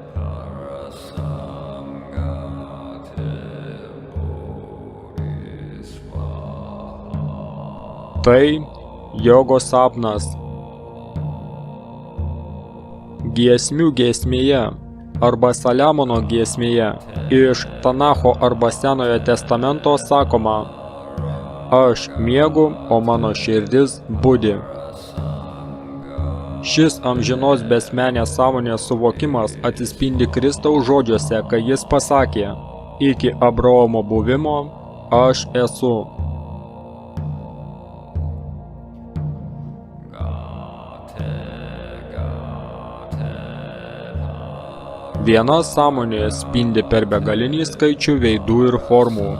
Tai jogos sapnas. Giesmių giesmėje arba Saliamono giesmėje iš Tanacho arba Senojo testamento sakoma: Aš miegu, o mano širdis budi. Šis amžinos besmenės sąmonės suvokimas atsispindi Kristaus žodžiuose, kai jis pasakė: iki Abraomo buvimo aš esu. Viena sąmonė spindi per begalinį skaičių veidų ir formų.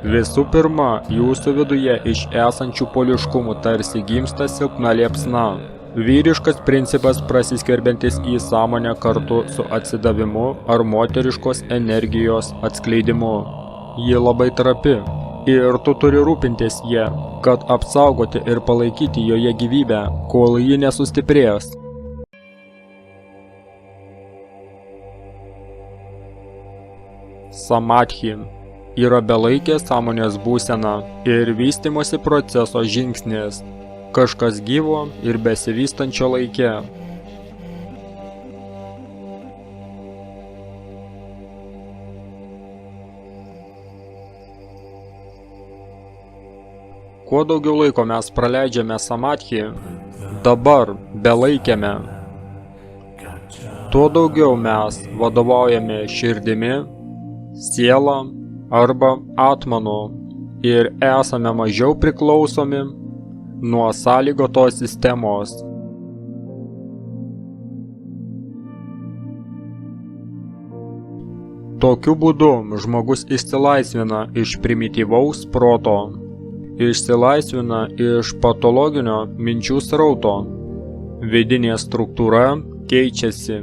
Visų pirma, jūsų viduje iš esančių poliškumų tarsi gimsta silpna liepsna. Vyriškas principas prasiskverbiantis į sąmonę kartu su atsidavimu ar moteriškos energijos atskleidimu. Ji labai trapi ir tu turi rūpintis ją, kad apsaugoti ir palaikyti joje gyvybę, kol ji nesustiprės. Samadhi yra belaikė sąmonės būsena ir vystymosi proceso žingsnis, kažkas gyvo ir besivystančio laike. Kuo daugiau laiko mes praleidžiame samadhi, dabar belaikiame, tuo daugiau mes vadovaujame širdimi, siela arba atmanu ir esame mažiau priklausomi nuo sąlygotos sistemos. Tokiu būdu žmogus išsilaisvina iš primityvaus proto, išsilaisvina iš patologinio minčių srauto, vidinė struktūra keičiasi.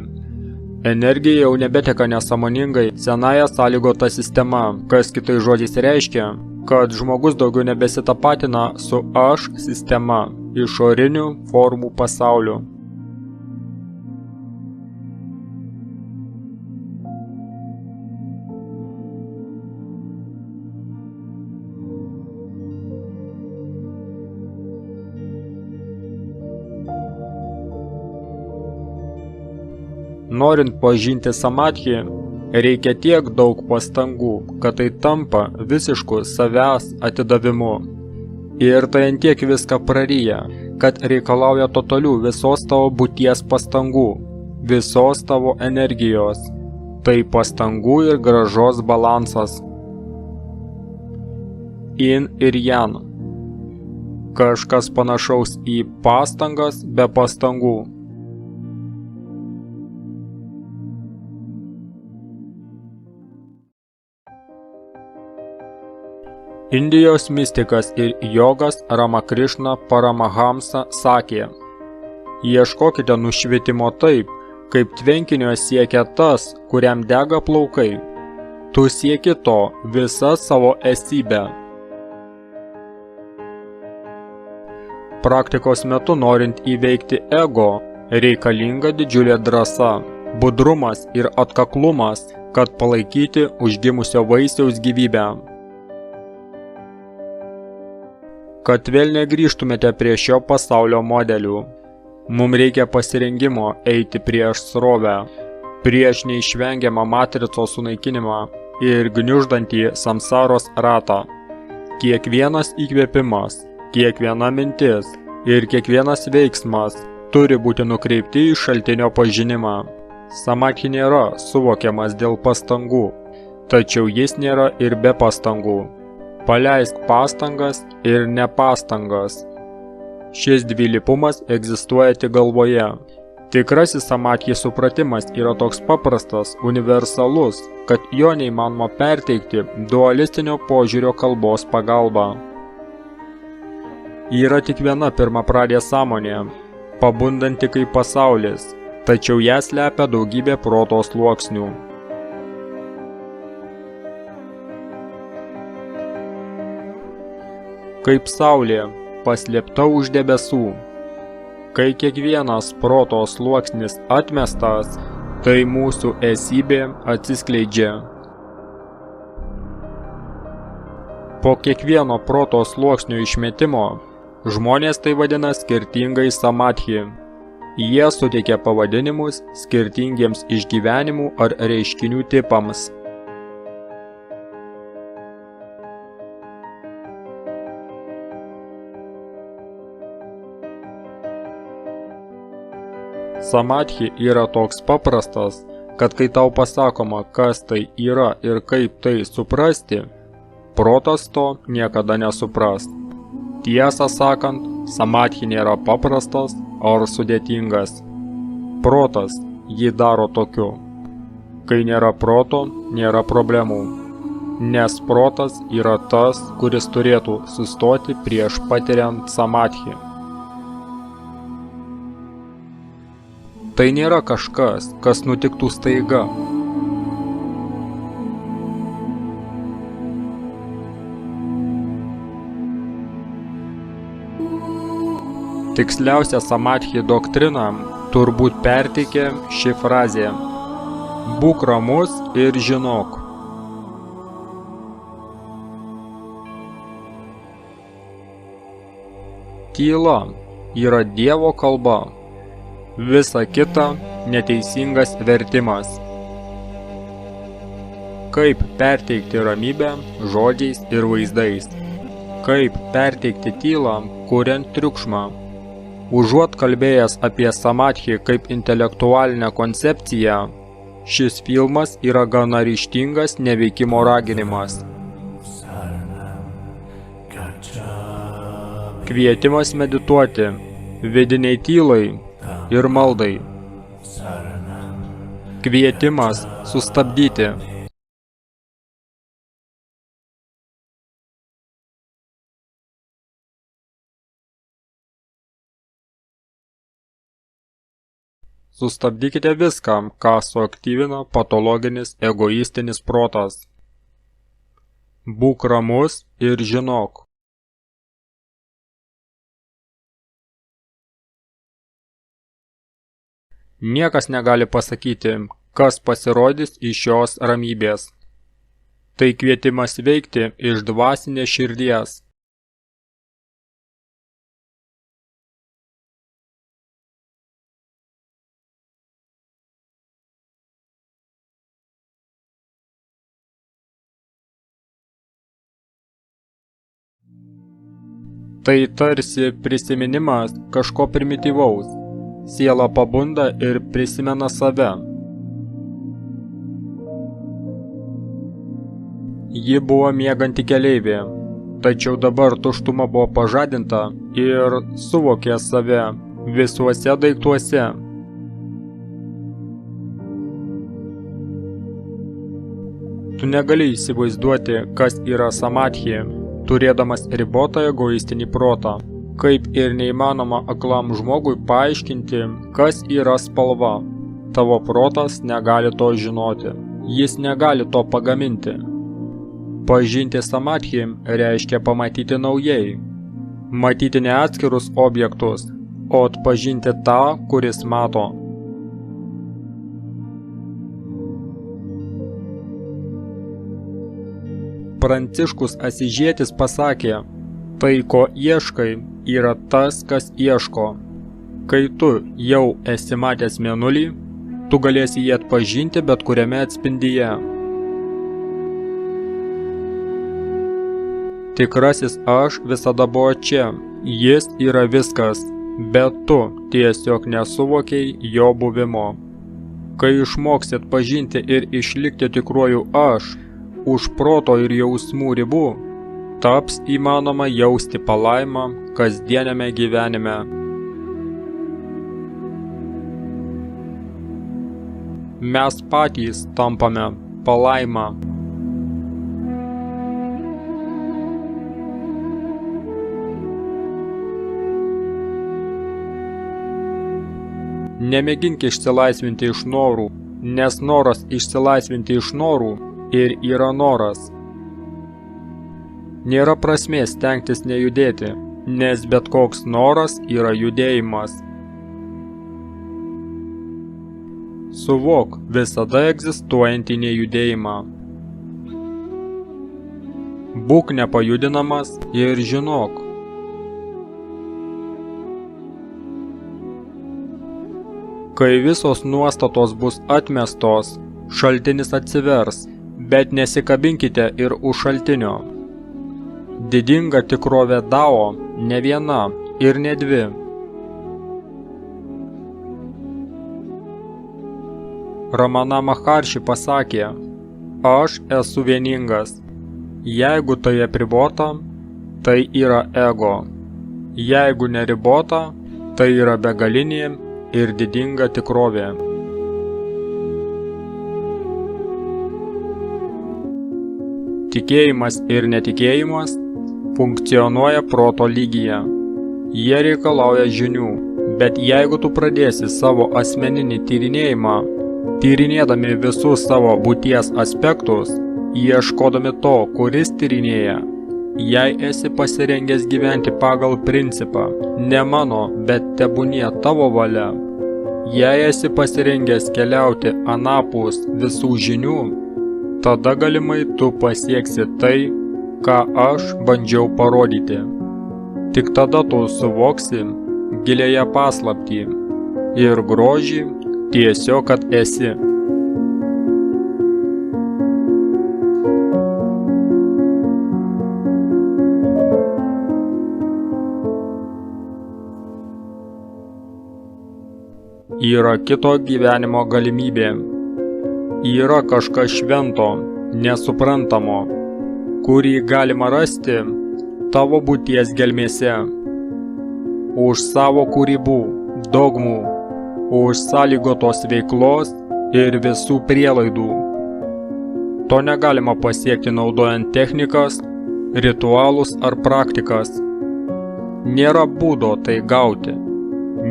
Energija jau nebeteka nesąmoningai senąją sąlygotą sistema, kas kitais žodžiais reiškia, kad žmogus daugiau nebesitapatina su aš sistema, išorinių formų pasauliu. Norint pažinti samadhi, reikia tiek daug pastangų, kad tai tampa visišku savęs atidavimu. Ir tai ant tiek viską praryja, kad reikalauja totalių visos tavo būties pastangų, visos tavo energijos. Tai pastangų ir grąžos balansas. Yin ir yang. Kažkas panašaus į pastangas be pastangų. Indijos mistikas ir jogas Ramakrišna Paramahamsa sakė: ieškokite nušvitimo taip, kaip tvenkinio siekia tas, kuriam dega plaukai. Tu sieki to visą savo esybę. Praktikos metu norint įveikti ego, reikalinga didžiulė drąsa, budrumas ir atkaklumas, kad palaikyti užgimusio vaisiaus gyvybę. Kad vėl negrįžtumėte prie šio pasaulio modelių, mums reikia pasirengimo eiti prieš srovę, prieš neišvengiamą matricos sunaikinimą ir gniuždantį samsaros ratą. Kiekvienas įkvėpimas, kiekviena mintis ir kiekvienas veiksmas turi būti nukreipti į šaltinio pažinimą. Samadhi nėra suvokiamas dėl pastangų, tačiau jis nėra ir be pastangų. Paleisk pastangas ir nepastangas. Šis dvilypumas egzistuoja tik galvoje. Tikrasis samadhi supratimas yra toks paprastas, universalus, kad jo neįmanoma perteikti dualistinio požiūrio kalbos pagalba. Yra tik viena pirmapradė sąmonė, pabundanti kaip pasaulis, tačiau ją slepia daugybė proto sluoksnių. Kaip saulė, paslėpta už debesų. Kai kiekvienas proto sluoksnis atmestas, tai mūsų esybė atsiskleidžia. Po kiekvieno proto sluoksnio išmetimo, žmonės tai vadina skirtingai samadhi. Jie suteikia pavadinimus skirtingiems išgyvenimų ar reiškinių tipams. Samadhi yra toks paprastas, kad kai tau pasakoma, kas tai yra ir kaip tai suprasti, protas to niekada nesupras. Tiesą sakant, samadhi nėra paprastas ar sudėtingas. Protas jį daro tokiu. Kai nėra proto, nėra problemų, nes protas yra tas, kuris turėtų sustoti prieš patiriant samadhi. Tai nėra kažkas, kas nutiktų staiga. Tiksliausia samadhi doktrina turbūt perteikė ši frazė: būk ramus ir žinok. Tyla yra Dievo kalba. Visa kita neteisingas vertimas. Kaip perteikti ramybę žodžiais ir vaizdais? Kaip perteikti tylą, kuriant triukšmą? Užuot kalbėjęs apie samadhi kaip intelektualinę koncepciją, šis filmas yra gana ryžtingas neveikimo raginimas. Kvietimas medituoti, vidiniai tylai ir maldai. Kvietimas sustabdyti. Sustabdykite viską, ką suaktyvina patologinis egoistinis protas. Būk ramus ir žinok. Niekas negali pasakyti, kas pasirodys iš šios ramybės. Tai kvietimas veikti iš dvasinės širdies. Tai tarsi prisiminimas kažko primityvaus. Siela pabunda ir prisimena save. Ji buvo mieganti keleivė, tačiau dabar tuštuma buvo pažadinta ir suvokė save visuose daiktuose. Tu negali įsivaizduoti, kas yra samadhi, turėdamas ribotą egoistinį protą. Kaip ir neįmanoma aklam žmogui paaiškinti, kas yra spalva. Tavo protas negali to žinoti. Jis negali to pagaminti. Pažinti samadhi reiškia pamatyti naujai. Matyti ne atskirus objektus, o atpažinti tą, kuris mato. Pranciškus Asyžietis pasakė: tai, ko ieškai, yra tas, kas ieško. Kai tu jau esi matęs mėnulį, tu galėsi jį atpažinti bet kuriame atspindyje. Tikrasis aš visada buvo čia, jis yra viskas, bet tu tiesiog nesuvokiai jo buvimo. Kai išmoksi atpažinti ir išlikti tikruoju aš, už proto ir jausmų ribų, taps įmanoma jausti palaimą kasdieniame gyvenime. Mes patys tampame palaimą. Nemėgink išsilaisvinti iš norų, nes noras išsilaisvinti iš norų ir yra noras. Nėra prasmės stengtis nejudėti, nes bet koks noras yra judėjimas. Suvok visada egzistuojantį nejudėjimą. Būk nepajudinamas ir žinok. Kai visos nuostatos bus atmestos, šaltinis atsivers, bet nesikabinkite ir už šaltinio. Didinga tikrovė Dao ne viena ir ne dvi. Ramana Maharshi pasakė, aš esu vieningas. Jeigu tai apribota, tai yra ego. Jeigu neribota, tai yra begalinė ir didinga tikrovė. Tikėjimas ir netikėjimas funkcionuoja proto lygyje. Jie reikalauja žinių, bet jeigu tu pradėsi savo asmeninį tyrinėjimą, tyrinėdami visus savo būties aspektus, ieškodami to, kuris tyrinėja, jei esi pasirengęs gyventi pagal principą, ne mano, bet tebūnie tavo valia, jei esi pasirengęs keliauti anapus visų žinių, tada galimai tu pasieksi tai, ką aš bandžiau parodyti. Tik tada tu suvoksi gilėje paslaptį ir grožį tiesiog, kad esi. Yra kito gyvenimo galimybė. Yra kažkas švento, nesuprantamo, kurį galima rasti tavo būties gelmėse. Už savo kūrybų, dogmų, už sąlygotos veiklos ir visų prielaidų. To negalima pasiekti naudojant technikas, ritualus ar praktikas. Nėra būdo tai gauti,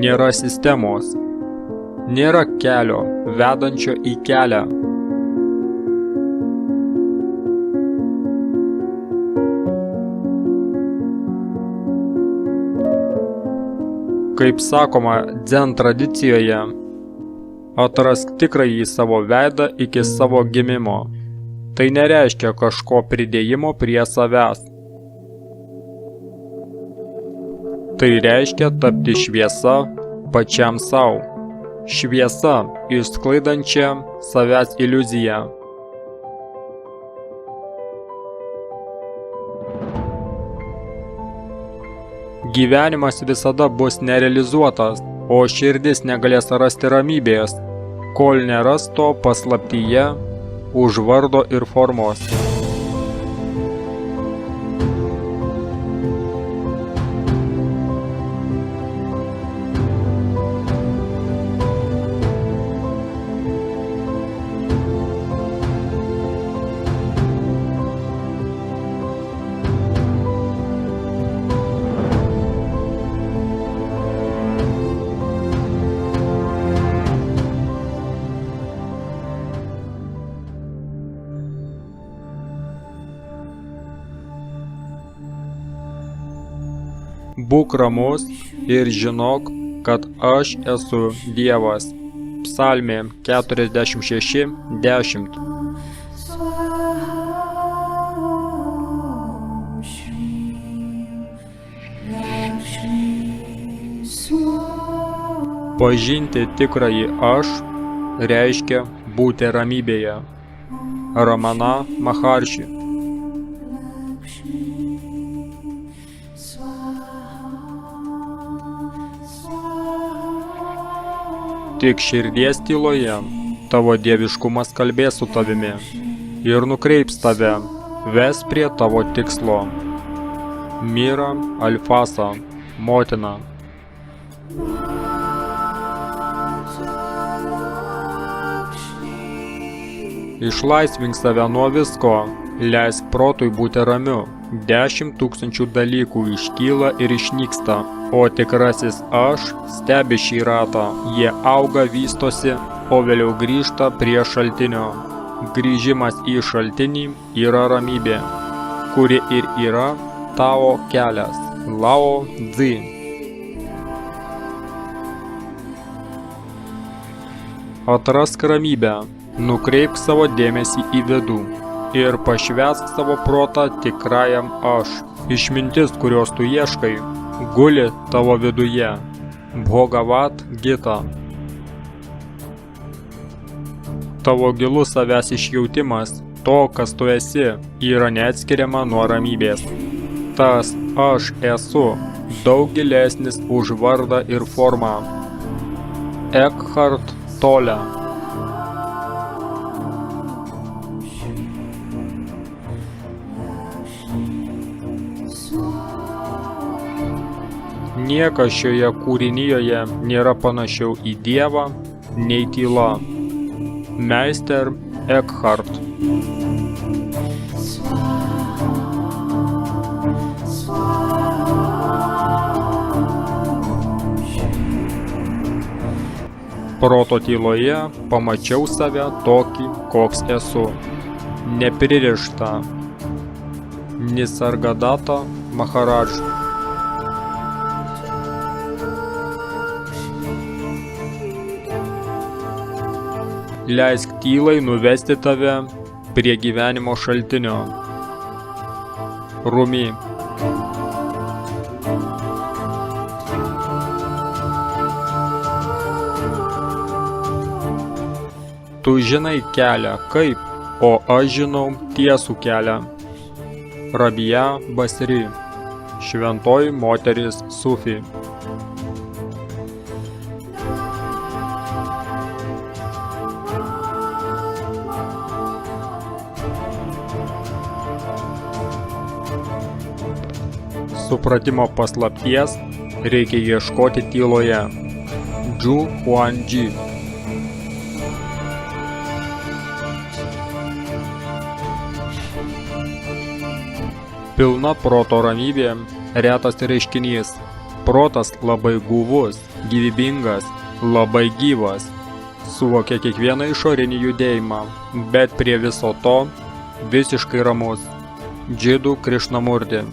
nėra sistemos, nėra kelio vedančio į kelią. Kaip sakoma dzen tradicijoje, atrask tikrąjį savo veidą iki savo gimimo. Tai nereiškia kažko pridėjimo prie savęs. Tai reiškia tapti šviesa pačiam sau. Šviesa išsklaidančia savęs iliuziją. Gyvenimas visada bus nerealizuotas, o širdis negalės rasti ramybės, kol neras to paslaptyje už vardo ir formos. Būk ramus ir žinok, kad aš esu Dievas. Psalmė 46:10. Pažinti tikrąjį aš reiškia būti ramybėje. Ramana Maharshi. Tik širdies tyloje tavo dieviškumas kalbės su tavimi ir nukreips tave, ves prie tavo tikslo. Mira Alfasa, motina. Išlaisvink save nuo visko, leisk protui būti ramiu. 10 000 dalykų iškyla ir išnyksta, o tikrasis aš stebi šį ratą. Jie auga, vystosi, o vėliau grįžta prie šaltinio. Grįžimas į šaltinį yra ramybė, kuri ir yra tavo kelias. Lao Tzu. Atrask ramybę, nukreipk savo dėmesį į vidų. ir pašvęsk savo protą tikrajam aš. Išmintis, kurios tu ieškai, guli tavo viduje. Bhagavat Gita. Tavo gilus savęs išjautimas, to, kas tu esi, yra neatskiriama nuo ramybės. Tas aš esu daug gilesnis už vardą ir formą. Eckhart Tolle. Niekas šioje kūrinyje nėra panašiau į Dievą, nei tyla. Meister Eckhart. Proto tyloje pamačiau save tokį, koks esu. Nepririštą. Nisargadatta Maharaj. Leisk tylai nuvesti tave prie gyvenimo šaltinio. Rumi. Tu žinai kelią kaip, o aš žinau tiesų kelią. Rabija Basri. Šventoji moteris Sufi. Supratimo paslapties reikia ieškoti tyloje. Zhu Huangji. Pilna proto ramybė retas reiškinys. Protas labai guvus, gyvybingas, labai gyvas. Suvokia kiekvieną išorinį judėjimą, bet prie viso to visiškai ramus. Džiddu Krišnamurti.